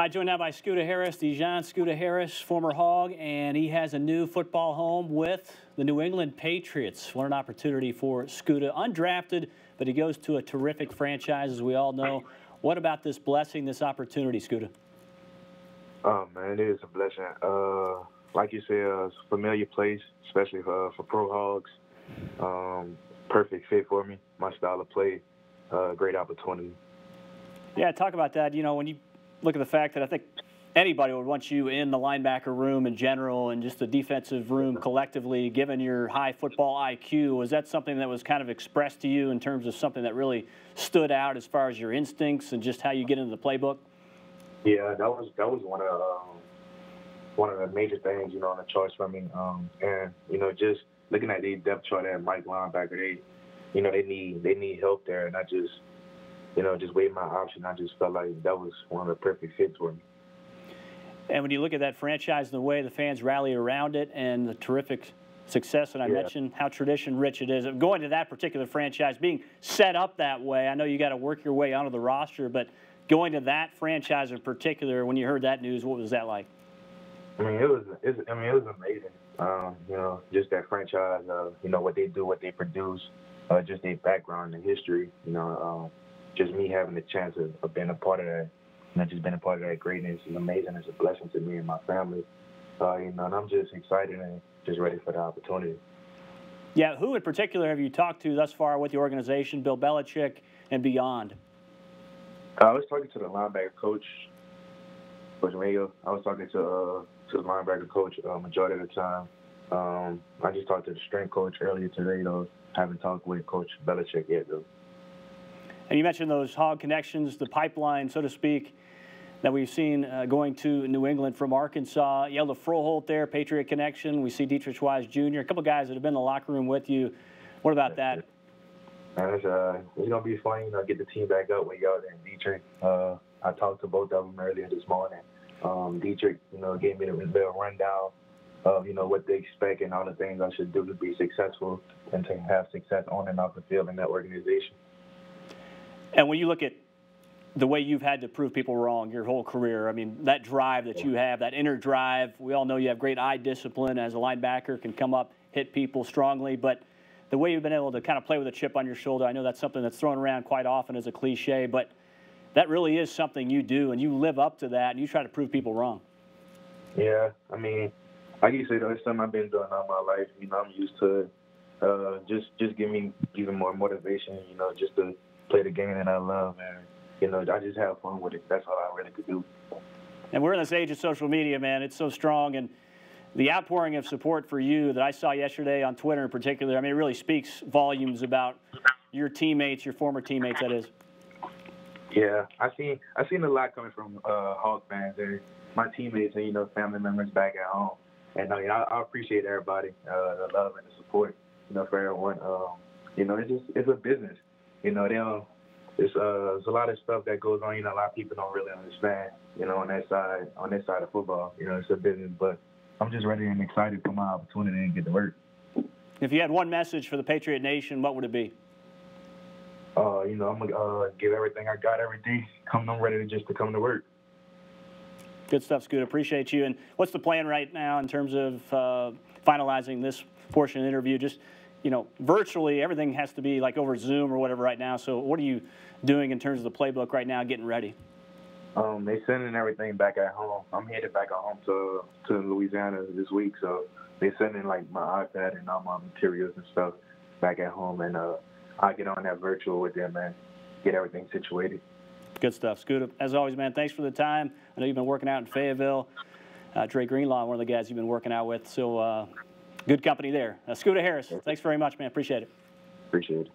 Joined now by Scoota Harris, Scoota Harris, former Hog, and he has a new football home with the New England Patriots. What an opportunity for Scoota, undrafted, but he goes to a terrific franchise, as we all know. What about this blessing, this opportunity, Scoota? Oh, man, it is a blessing. Like you said, it's a familiar place, especially for pro Hogs. Perfect fit for me, my style of play, great opportunity. Yeah, talk about that. You know, when you look at the fact that I think anybody would want you in the linebacker room in general and just the defensive room collectively, given your high football IQ, was that something that was kind of expressed to you in terms of something that really stood out as far as your instincts and just how you get into the playbook? Yeah, that was one of the major things, you know, on the choice for me. And you know, just looking at the depth chart at Mike linebacker, they need help there, and I just, you know, just weighed my option. I just felt like that was one of the perfect fits for me. And when you look at that franchise and the way the fans rally around it and the terrific success that I mentioned, how tradition-rich it is, going to that particular franchise, being set up that way, I know you got to work your way onto the roster, but going to that franchise in particular, when you heard that news, what was that like? I mean, it was amazing. You know, just that franchise, you know, what they do, what they produce, just their background and history, you know, just me having the chance of being a part of that, you know, just being a part of that greatness is amazing. It's a blessing to me and my family. You know, and I'm just excited and just ready for the opportunity. Yeah, who in particular have you talked to thus far with the organization, Bill Belichick and beyond? I was talking to the linebacker coach, Coach Mayo. I was talking to the linebacker coach majority of the time. I just talked to the strength coach earlier today, though. Haven't talked with Coach Belichick yet, though. And you mentioned those Hog connections, the pipeline, so to speak, that we've seen going to New England from Arkansas. You have the Froholt there, Patriot connection. We see Dietrich Wise Jr., a couple guys that have been in the locker room with you. What about that? Man, it's going to be fun, you know, get the team back up with y'all and Dietrich. I talked to both of them earlier this morning. Dietrich, you know, gave me a little rundown of, you know, what they expect and all the things I should do to be successful and to have success on and off the field in that organization. And when you look at the way you've had to prove people wrong your whole career, I mean, that drive that you have, that inner drive, we all know you have great eye discipline as a linebacker, can come up, hit people strongly, but the way you've been able to kind of play with a chip on your shoulder, I know that's something that's thrown around quite often as a cliche, but that really is something you do, and you live up to that, and you try to prove people wrong. Yeah, I mean, like you said, it's something I've been doing all my life. You know, I'm used to it. Just give me even more motivation, you know, just to play the game that I love, and, you know, I just have fun with it. That's all I really could do. And we're in this age of social media, man. It's so strong, and the outpouring of support for you that I saw yesterday on Twitter in particular, I mean, it really speaks volumes about your teammates, your former teammates, that is. Yeah, I seen a lot coming from Hog fans and my teammates and, you know, family members back at home. And you know, I appreciate everybody, the love and the support, you know, for everyone. You know, it's a business. You know, there's a lot of stuff that goes on. You know, a lot of people don't really understand. You know, on that side of football. You know, it's a business, but I'm just ready and excited for my opportunity and get to work. If you had one message for the Patriot Nation, what would it be? You know, I'm gonna give everything I got every day. I'm ready to come to work. Good stuff, Scoot. Appreciate you. And what's the plan right now in terms of finalizing this portion of the interview? Just, you know, virtually everything has to be like over Zoom or whatever right now. So what are you doing in terms of the playbook right now, getting ready? They sending everything back at home. I'm headed back at home to Louisiana this week, so they sending like my iPad and all my materials and stuff back at home, and I get on that virtual with them and get everything situated. Good stuff, Scoota. As always, man, thanks for the time. I know you've been working out in Fayetteville. Dre Greenlaw, one of the guys you've been working out with, so good company there. Scoota Harris, thanks very much, man. Appreciate it. Appreciate it.